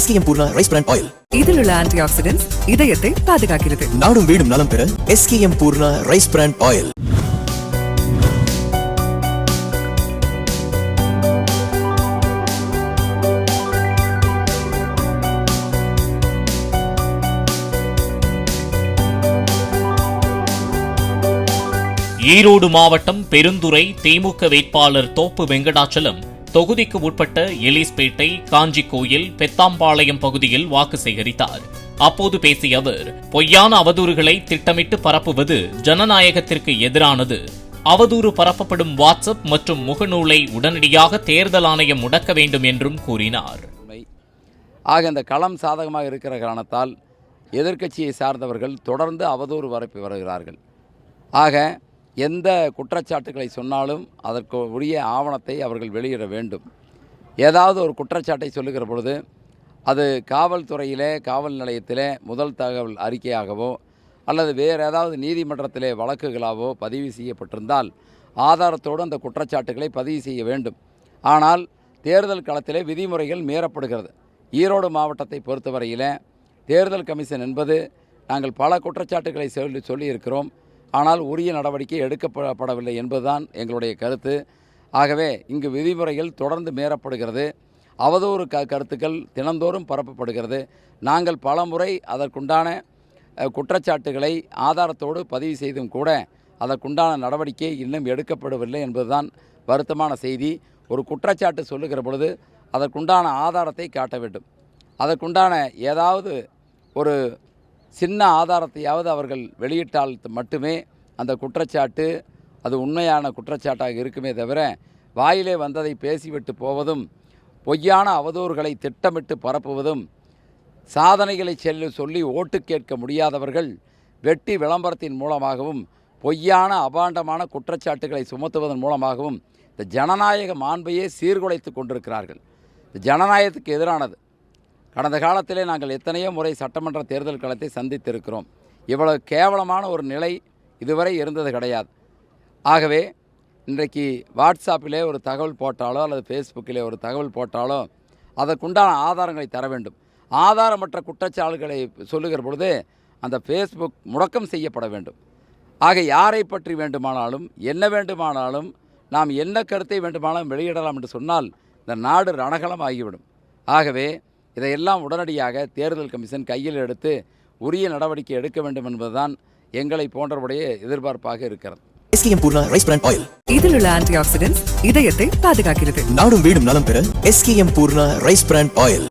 SKM Poorna rice bran oil. இதில் உள்ள anti oxidants இதயத்தை பாதுகாக்கிறது. நாடும் வீடும் நலம் பெற SKM Poorna rice bran oil. Erode மாவட்டம் பெருந்துறை திமுக வேட்பாளர் தோப்பு வெங்கடாச்சலம் தொகுதிக்கு உட்பட்ட எலிஸ்பேட்டை, காஞ்சிக்கோயில், பெத்தாம்பாளையம் பகுதியில் வாக்கு சேகரித்தார். அப்போது பேசிய அவர், பொய்யான அவதூறுகளை திட்டமிட்டு பரப்புவது ஜனநாயகத்திற்கு எதிரானது. அவதூறு பரப்பப்படும் வாட்ஸ்அப் மற்றும் முகநூலை உடனடியாக தேர்தல் ஆணையம் முடக்க வேண்டும் என்றும் கூறினார். ஆக இந்த களம் சாதகமாக இருக்கிற காரணத்தால் எதிர்க்கட்சியை சார்ந்தவர்கள் தொடர்ந்து அவதூறு பரப்பி வருகிறார்கள். ஆக எந்த குற்றச்சாட்டுகளை சொன்னாலும் அதற்கு உரிய ஆவணத்தை அவர்கள் வெளியிட வேண்டும். ஏதாவது ஒரு குற்றச்சாட்டை சொல்லுகிற பொழுது அது காவல்துறையிலே, காவல் நிலையத்திலே முதல் தகவல் அறிக்கையாகவோ அல்லது வேறு ஏதாவது நீதிமன்றத்திலே வழக்குகளாகவோ பதிவு செய்யப்பட்டிருந்தால் ஆதாரத்தோடு அந்த குற்றச்சாட்டுகளை பதிவு செய்ய வேண்டும். ஆனால் தேர்தல் களத்திலே விதிமுறைகள் மீறப்படுகிறது. ஈரோடு மாவட்டத்தை பொறுத்தவரையில் தேர்தல் கமிஷன் என்பது நாங்கள் பல குற்றச்சாட்டுகளை சொல்லியிருக்கிறோம். ஆனால் உரிய நடவடிக்கை எடுக்கப்படவில்லை என்பதுதான் எங்களுடைய கருத்து. ஆகவே இங்கு விதிமுறைகள் தொடர்ந்து மீறப்படுகிறது. அவதூறு கருத்துக்கள் தினந்தோறும் பரப்பப்படுகிறது. நாங்கள் பல முறை அதற்குண்டான குற்றச்சாட்டுகளை ஆதாரத்தோடு பதிவு செய்தும் கூட அதற்குண்டான நடவடிக்கை இன்னும் எடுக்கப்படவில்லை என்பதுதான் வருத்தமான செய்தி. ஒரு குற்றச்சாட்டு சொல்லுகிற பொழுது அதற்குண்டான ஆதாரத்தை காட்ட வேண்டும். அதற்குண்டான ஏதாவது ஒரு சின்ன ஆதாரத்தையாவது அவர்கள் வெளியிட்டால் மட்டுமே அந்த குற்றச்சாட்டு அது உண்மையான குற்றச்சாட்டாக இருக்குமே தவிர வாயிலே வந்ததை பேசிவிட்டு போவதும், பொய்யான அவதூறுகளை திட்டமிட்டு பரப்புவதும், சாதனைகளை சொல்லி ஓட்டு கேட்க முடியாதவர்கள் வெட்டி விளம்பரத்தின் மூலமாகவும் பொய்யான அபாண்டமான குற்றச்சாட்டுகளை சுமத்துவதன் மூலமாகவும் இந்த ஜனநாயக மாண்பையே சீர்குலைத்து கொண்டிருக்கிறார்கள். இந்த ஜனநாயகத்துக்கு எதிரானது. கடந்த காலத்திலே நாங்கள் எத்தனையோ முறை சட்டமன்ற தேர்தல் களத்தை சந்தித்திருக்கிறோம். இவ்வளவு கேவலமான ஒரு நிலை இதுவரை இருந்தது கிடையாது. ஆகவே இன்றைக்கு வாட்ஸ்அப்பிலே ஒரு தகவல் போட்டாலோ அல்லது ஃபேஸ்புக்கிலே ஒரு தகவல் போட்டாலோ அதற்குண்டான ஆதாரங்களை தர வேண்டும். ஆதாரமற்ற குற்றச்சாட்டுகளை சொல்லுகிற பொழுது அந்த ஃபேஸ்புக் முடக்கம் செய்யப்பட வேண்டும். ஆக யாரை பற்றி வேண்டுமானாலும் என்ன வேண்டுமானாலும் நாம் என்ன கருத்தை வேண்டுமானாலும் வெளியிடலாம் என்று சொன்னால் இந்த நாடு ரணகலம் ஆகிவிடும். ஆகவே இதையெல்லாம் உடனடியாக தேர்தல் கமிஷன் கையில் எடுத்து உரிய நடவடிக்கை எடுக்க வேண்டும் என்பதுதான் எங்களை போன்றவருடைய எதிர்பார்ப்பாக இருக்கிறது. SKM Poorna rice bran oil. இதில் உள்ள ஆன்டி ஆக்சிடென்ட்ஸ் இதயத்தை பாதுகாக்கிறது. நாடும் வீடும் நலம் பெற SKM Poorna rice bran oil.